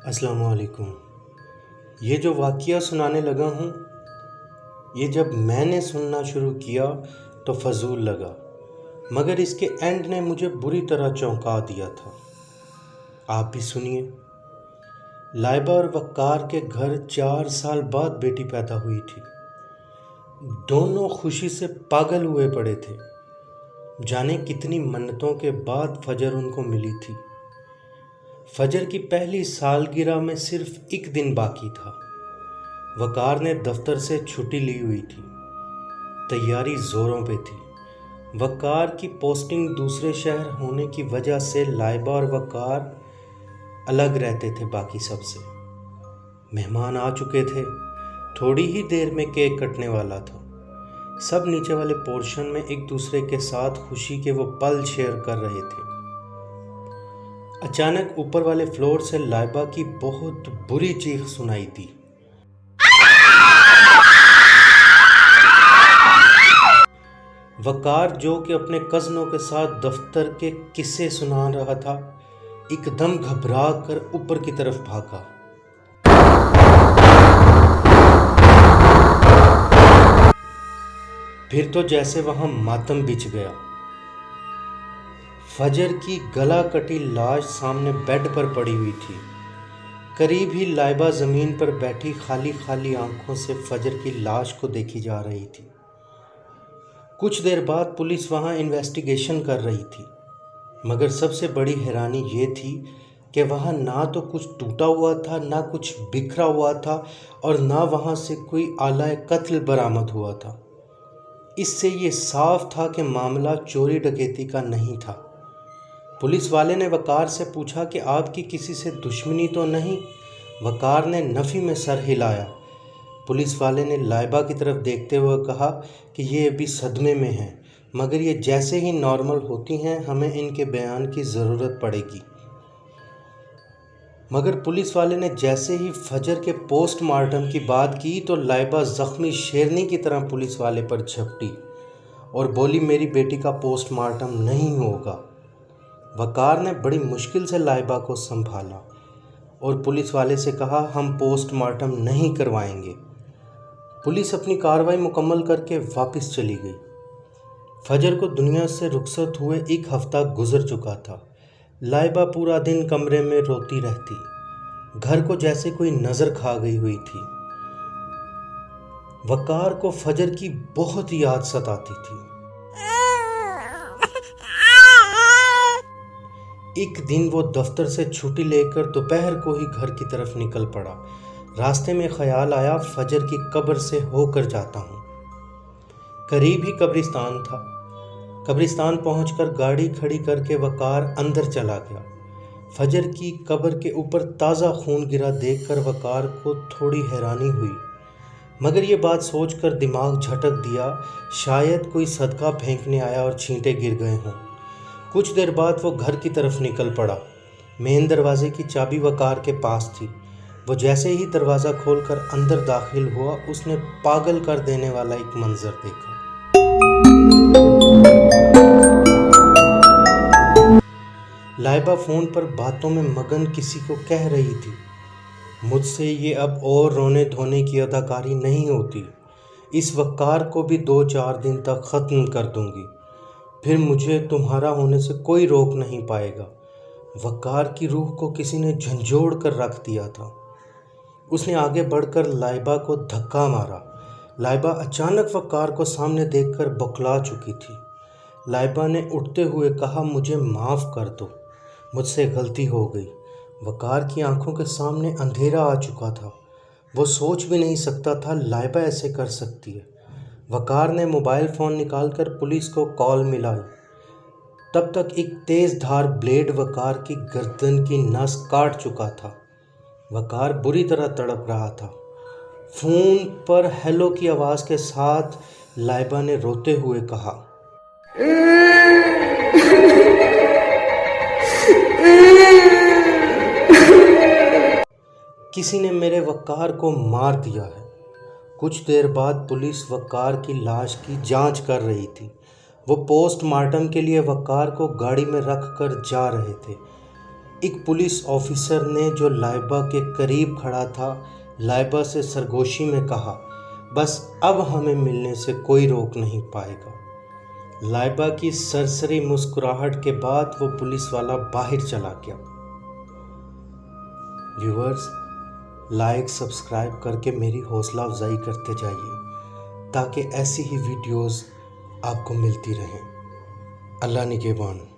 अस्सलाम वालेकुम। ये जो वाक़या सुनाने लगा हूँ, ये जब मैंने सुनना शुरू किया तो फजूल लगा, मगर इसके एंड ने मुझे बुरी तरह चौंका दिया था। आप भी सुनिए। लाइबा और वक़ार के घर 4 साल बाद बेटी पैदा हुई थी। दोनों खुशी से पागल हुए पड़े थे। जाने कितनी मन्नतों के बाद फजर उनको मिली थी। फजर की पहली सालगिरह में सिर्फ 1 दिन बाकी था। वक़ार ने दफ्तर से छुट्टी ली हुई थी। तैयारी ज़ोरों पे थी। वक़ार की पोस्टिंग दूसरे शहर होने की वजह से लाइबा और वक़ार अलग रहते थे बाकी सबसे। मेहमान आ चुके थे। थोड़ी ही देर में केक कटने वाला था। सब नीचे वाले पोर्शन में एक दूसरे के साथ खुशी के वो पल शेयर कर रहे थे। अचानक ऊपर वाले फ्लोर से लाइबा की बहुत बुरी चीख सुनाई दी। वक़ार जो कि अपने कज़नों के साथ दफ्तर के किस्से सुना रहा था, एकदम घबरा कर ऊपर की तरफ भागा। फिर तो जैसे वहां मातम बिछ गया। फजर की गला कटी लाश सामने बेड पर पड़ी हुई थी। करीब ही लाइबा ज़मीन पर बैठी खाली खाली आंखों से फजर की लाश को देखी जा रही थी। कुछ देर बाद पुलिस वहां इन्वेस्टिगेशन कर रही थी, मगर सबसे बड़ी हैरानी ये थी कि वहाँ ना तो कुछ टूटा हुआ था, ना कुछ बिखरा हुआ था, और ना वहाँ से कोई आला कत्ल बरामद हुआ था। इससे ये साफ था कि मामला चोरी डकैती का नहीं था। पुलिस वाले ने वक़ार से पूछा कि आपकी किसी से दुश्मनी तो नहीं? वक़ार ने नफ़ी में सर हिलाया। पुलिस वाले ने लाइबा की तरफ देखते हुए कहा कि ये अभी सदमे में हैं, मगर ये जैसे ही नॉर्मल होती हैं हमें इनके बयान की ज़रूरत पड़ेगी। मगर पुलिस वाले ने जैसे ही फजर के पोस्टमार्टम की बात की तो लाइबा ज़ख्मी शेरनी की तरह पुलिस वाले पर झपटी और बोली, मेरी बेटी का पोस्टमार्टम नहीं होगा। वक़ार ने बड़ी मुश्किल से लाइबा को संभाला और पुलिस वाले से कहा, हम पोस्टमार्टम नहीं करवाएंगे। पुलिस अपनी कार्रवाई मुकम्मल करके वापस चली गई। फजर को दुनिया से रुखसत हुए 1 हफ़्ता गुजर चुका था। लाइबा पूरा दिन कमरे में रोती रहती। घर को जैसे कोई नज़र खा गई हुई थी। वक़ार को फजर की बहुत याद सताती थी। एक दिन वो दफ्तर से छुट्टी लेकर दोपहर को ही घर की तरफ निकल पड़ा। रास्ते में ख्याल आया, फजर की कब्र से होकर जाता हूँ। करीब ही कब्रिस्तान था। कब्रिस्तान पहुंचकर गाड़ी खड़ी करके वक़ार अंदर चला गया। फजर की कब्र के ऊपर ताज़ा खून गिरा देखकर वक़ार को थोड़ी हैरानी हुई, मगर ये बात सोचकर दिमाग झटक दिया, शायद कोई सदका फेंकने आया और छींटे गिर गए हों। कुछ देर बाद वो घर की तरफ निकल पड़ा। मेन दरवाजे की चाबी वक़ार के पास थी। वो जैसे ही दरवाज़ा खोलकर अंदर दाखिल हुआ, उसने पागल कर देने वाला एक मंजर देखा। लाइबा फ़ोन पर बातों में मगन किसी को कह रही थी, मुझसे ये अब और रोने धोने की अदाकारी नहीं होती। इस वक़ार को भी 2-4 दिन तक ख़त्म कर दूंगी, फिर मुझे तुम्हारा होने से कोई रोक नहीं पाएगा। वक़ार की रूह को किसी ने झंझोड़ कर रख दिया था। उसने आगे बढ़कर लाइबा को धक्का मारा। लाइबा अचानक वक़ार को सामने देखकर बौखला चुकी थी। लाइबा ने उठते हुए कहा, मुझे माफ़ कर दो, मुझसे गलती हो गई। वक़ार की आंखों के सामने अंधेरा आ चुका था। वो सोच भी नहीं सकता था लाइबा ऐसे कर सकती है। वक़ार ने मोबाइल फ़ोन निकालकर पुलिस को कॉल मिलाई। तब तक एक तेज़ धार ब्लेड वक़ार की गर्दन की नस काट चुका था। वक़ार बुरी तरह तड़प रहा था। फ़ोन पर हेलो की आवाज़ के साथ लाइबा ने रोते हुए कहा, किसी ने मेरे वक़ार को मार दिया है। कुछ देर बाद पुलिस वक़ार की लाश की जांच कर रही थी। وہ پوسٹ مارٹم کے لیے وقار کو گاڑی میں رکھ کر جا رہے تھے۔ ایک پولیس آفیسر نے جو لائبہ کے قریب کھڑا تھا، لائبہ سے سرگوشی میں کہا، بس اب ہمیں ملنے سے کوئی روک نہیں پائے گا۔ لائبہ کی سرسری مسکراہٹ کے بعد وہ پولیس والا باہر چلا گیا۔ ویورز، لائک سبسکرائب کر کے میری حوصلہ افزائی کرتے جائیے تاکہ ایسی ہی ویڈیوز آپ کو ملتی رہیں۔ اللہ نگہبان۔